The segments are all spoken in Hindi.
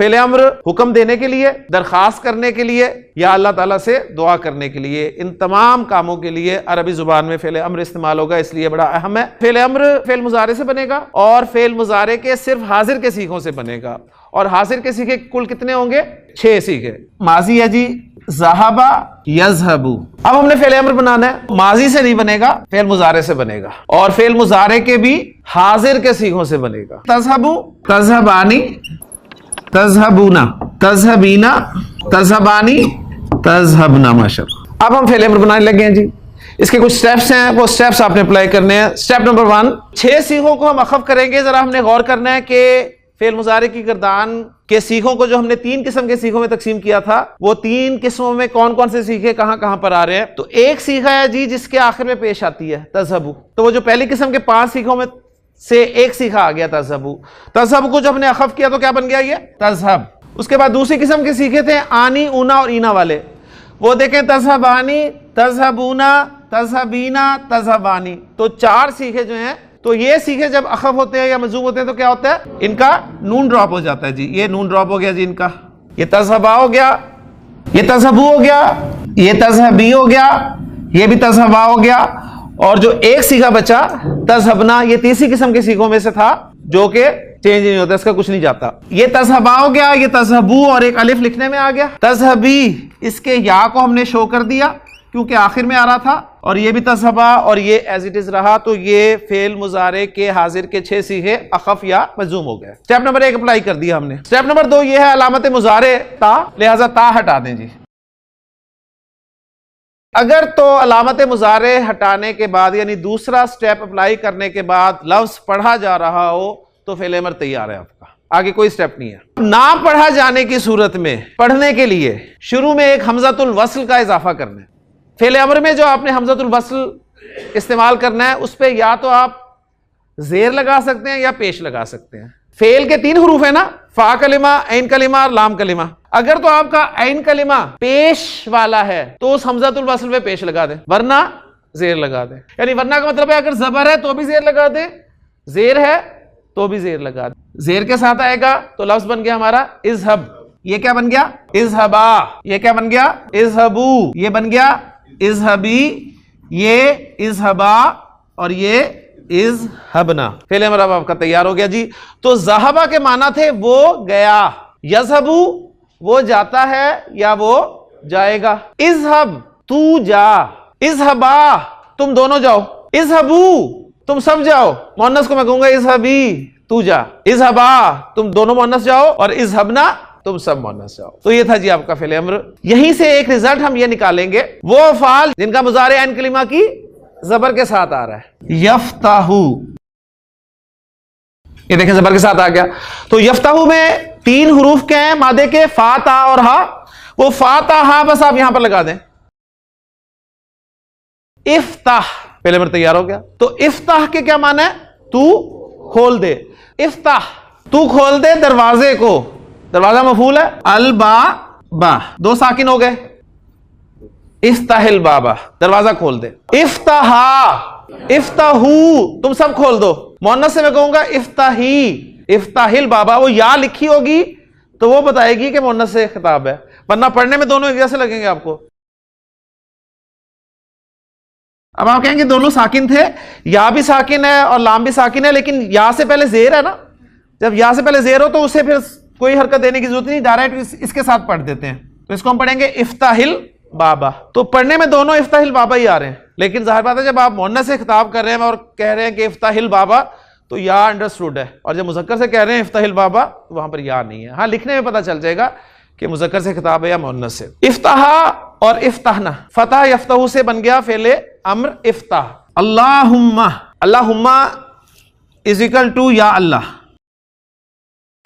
फेल अम्र हुक्म देने के लिए, दरखास्त करने के लिए या अल्लाह ताला से दुआ करने के लिए, इन तमाम कामों के लिए अरबी जुबान में फेल अम्र इस्तेमाल होगा, इसलिए बड़ा अहम है। फेल अम्र फेल मुजारे से बनेगा और फेल मुजारे के सिर्फ हाजिर के सीखों से बनेगा। और हाजिर के सीखे कुल कितने होंगे? 6 सीखे। माजी है जी ज़हाबा यज़हबू। अब हमने फेल अम्र बनाना है, माजी से नहीं बनेगा, फेल मुजारे से बनेगा और फेल मुजारे के भी हाजिर के सीखों से बनेगा। तज़हबू, तज़हबानी, तज़हबूना, तज़हबीना, तज़हबानी, तज़हबना। माशाअल्लाह। अब हम फेल अम्र बनाने लगे हैं जी। इसके कुछ स्टेप्स हैं, वो स्टेप्स आपने अप्लाई करने हैं। स्टेप नंबर 1, 6 सीखों को हम अखफ करेंगे। जरा हमने गौर करना है कि फेल मुजारे की गर्दान के सीखों को जो हमने 3 किस्म के सीखों में तकसीम किया था, वो 3 किस्मों में कौन कौन से सीखे कहां कहां पर आ रहे हैं। तो एक सीखा है जी जिसके आखिर में पेश आती है तज़हबू। तो वो जो पहली किस्म के 5 सीखों में से एक सीखा आ गया तज़हबू। तज़हबू को जब हमने अखफ किया तो क्या बन गया? ये तज़हब। उसके बाद दूसरी किस्म के सीखे थे आनी, ऊना और ईना वाले। वो देखें तज़हबानी, तज़हबूना, तज़हबीना, तज़हबानी। तो 4 सीखे जो हैं, तो ये सीखे जब अखफ होते हैं या मजूम होते हैं तो क्या होता है? इनका नून ड्रॉप हो जाता है जी। ये नून ड्रॉप हो गया जी इनका। ये तज़हबा हो गया, ये तज़हबू हो गया, ये तज़हबी हो गया, ये भी तज़हबा हो गया। और जो एक सीखा बचा तज़हबना, ये तीसरी किस्म के सीखों में से था जो कि चेंज नहीं होता, इसका कुछ नहीं जाता। ये तज़हबा हो गया, ये तज़हबू और एक अलिफ लिखने में आ गया। तज़हबी, इसके या को हमने शो कर दिया क्योंकि आखिर में आ रहा था, और ये भी तज़हबा और ये एज इट इज रहा। तो ये फेल मुजारे के हाजिर के 6 सीखे अखफ या मजूम हो गए। स्टेप नंबर 1 अप्लाई कर दिया हमने। स्टेप नंबर 2 ये है अलामत मुजारे ता, लिहाजा ता हटा दें जी। अगर तो अलामत मुजारे हटाने के बाद यानी दूसरा स्टेप अप्लाई करने के बाद लफ्ज पढ़ा जा रहा हो तो फेल अमर तैयार है आपका, आगे कोई स्टेप नहीं है। ना पढ़ा जाने की सूरत में पढ़ने के लिए शुरू में एक हमज़तुल वस्ल का इजाफा करना है। फेल अमर में जो आपने हमज़तुल वस्ल इस्तेमाल करना है उस पर या तो आप जेर लगा सकते हैं या पेश लगा सकते हैं। फेल के 3 हरूफ है ना, फा कलिमा, ऐन कलिमा और लाम कलिमा। अगर तो आपका ऐन कलिमा पेश वाला है तो उस हमज़तुल वस्ल पे पेश लगा दें, वरना जेर लगा दें। यानी वरना का मतलब है अगर जबर है तो भी जेर लगा दें, जेर है तो भी जेर लगा दें। जेर के साथ आएगा तो लफ्ज बन गया हमारा इज़हब। ये क्या बन गया? इज़हबा। ये क्या बन गया? इज़हबू। ये बन गया इज़हबी, ये इज़हबा और ये इज़हबना। फेल अमर अब आपका तैयार हो गया जी। तो ज़हबा के माना थे वो गया, यज़हबू वो जाता है या वो जाएगा। इज़हब तू जा, इज़हबा तुम दोनों जाओ, इज़हबू तुम सब जाओ। मुअन्नस को मैं कहूंगा इज़हबी तू जा, इज़हबा तुम दोनों मुअन्नस जाओ और इज़हबना तुम सब मुअन्नस जाओ। तो ये था जी आपका फेल अम्र। यहीं से एक रिजल्ट हम ये निकालेंगे, वो अफ़आल जिनका मुज़ारे ऐन कलिमा की जबर के साथ आ रहा है। यफ्ताहू, ये देखें जबर के साथ आ गया। तो यफ्ताहू में 3 हरूफ के हैं मादे के, फा ता और हा। वो फा ता हा बस आप यहां पर लगा दें। इफ्ताह, पहले बार तैयार हो गया। तो इफ्ताह के क्या माना है? तू खोल दे। इफ्ताह तू खोल दे दरवाजे को। दरवाजा मफूल है, अल बा बा 2 साकिन हो गए। इफ्ताहिल बाबा दरवाजा खोल दे। इफ्ताहा, इफ्ताहू तुम सब खोल दो। मुअन्नस से मैं कहूंगा इफ्ताही, इफ्ताहिल बाबा। वो या लिखी होगी तो वो बताएगी कि मुअन्नस से खिताब है, वरना पढ़ने में दोनों एक जैसे लगेंगे आपको। अब आप कहेंगे दोनों साकिन थे, या भी साकिन है और लाम भी साकिन है, लेकिन या से पहले जेर है ना। जब या से पहले जेर हो तो उसे फिर कोई हरकत देने की जरूरत नहीं, डायरेक्ट इसके साथ पढ़ देते हैं। तो इसको हम पढ़ेंगे इफ्ताहिल बाबा। तो पढ़ने में दोनों इफ्ताहिल बाबा ही आ रहे हैं, लेकिन जाहिर बात है जब आप मुअन्नस से खिताब कर रहे हैं और कह रहे हैं कि इफ्ताहिल बाबा तो या अंडरस्टूड है, और जब मुज़क्कर से कह रहे हैं इफ्ताहिल बाबा तो वहां पर या नहीं है। हाँ, लिखने में पता चल जाएगा कि मुज़क्कर से खिताब है या मुअन्नस से। इफ्ताहा और इफ्ताहना, फतह यफ्ताहू से बन गया फेले अम्र इफ्ताह। अल्लाहुम्मा, अल्लाहुम्मा इज इक्वल टू या अल्लाह।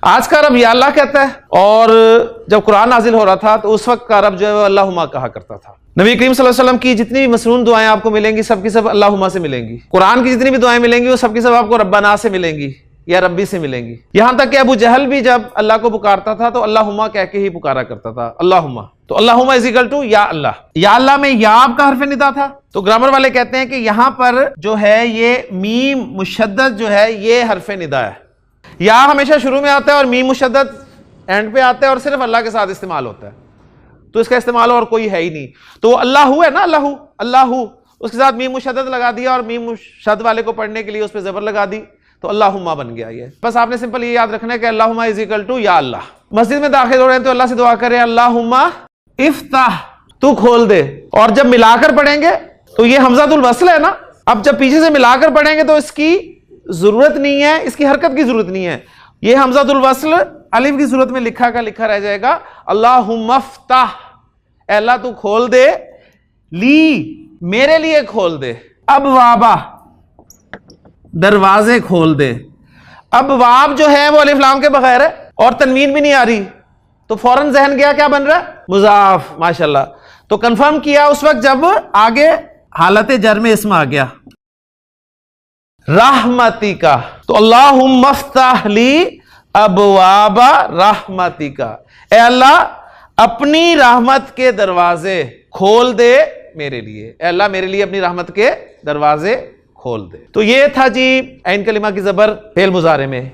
आज का अरब या अल्लाह कहता है, और जब कुरान नाजिल हो रहा था तो उस वक्त का अरब जो है वो अल्लाहुम्मा कहा करता था। नबी करीम सल्लल्लाहु अलैहि वसल्लम की जितनी भी मसनून दुआएं आपको मिलेंगी सब की सब अल्लाहुम्मा से मिलेंगी। कुरान की जितनी भी दुआएं मिलेंगी वो सब की सब आपको रब्बाना से मिलेंगी या रब्बी से मिलेंगी। यहां तक कि अबू जहल भी जब अल्लाह को पुकारता था तो अल्लाहुम्मा कह के ही पुकारा करता था, अल्लाहुम्मा। तो अल्लाहुम्मा इज इक्वल टू या अल्लाह। या अल्लाह में या आपका हर्फ निदा था। तो ग्रामर वाले कहते हैं कि यहां पर जो है ये मीम मुशद्दद जो है ये हर्फ निदा है। या हमेशा शुरू में आता है और मीम मुशद्दद एंड पे आता है और सिर्फ अल्लाह के साथ इस्तेमाल होता है, तो इसका इस्तेमाल और कोई है ही नहीं। तो अल्लाहू है ना, अल्लाहू, अल्लाहू, उसके साथ मीम मुशद्दद लगा दिया और मीम मुशद्दद वाले को पढ़ने के लिए उस पर जबर लगा दी, तो अल्लाहुम्मा बन गया ये। बस आपने सिंपल ये याद रखना है कि अल्लाहुम्मा इज इक्वल टू या अल्लाह। मस्जिद में दाखिल हो रहे हैं तो अल्लाह से दुआ करें, अल्लाहुम्मा इफ्ताह, तू खोल दे। और जब मिलाकर पढ़ेंगे तो ये हमज़ातुल वस्ल है ना, अब जब पीछे से मिलाकर पढ़ेंगे तो इसकी जरूरत नहीं है, इसकी हरकत की जरूरत नहीं है। ये हमज़ातुल वस्ल अलिफ की सूरत में लिखा का लिखा रह जाएगा, अल्लाहुम्मा इफ्ताह, अल्लाह तू खोल दे, ली, मेरे लिए खोल दे, अब वाबा, दरवाजे खोल दे। अब वाब जो है वो अलिफ लाम के बगैर है और तनवीन भी नहीं आ रही, तो फौरन जहन गया क्या बन रहा है, मुजाफ, माशाल्लाह। तो कंफर्म किया उस वक्त जब आगे हालत जर में इसम आ गया, रहमती का, तो अल्लाहुम्मा इफ्ताह ली अबवाबा रहमतिका, ए अल्लाह अपनी रहमत के दरवाजे खोल दे मेरे लिए, ए अल्लाह मेरे लिए अपनी रहमत के दरवाजे खोल दे। तो ये था जी ऐन कलिमा की जबर फेल मुजारे में।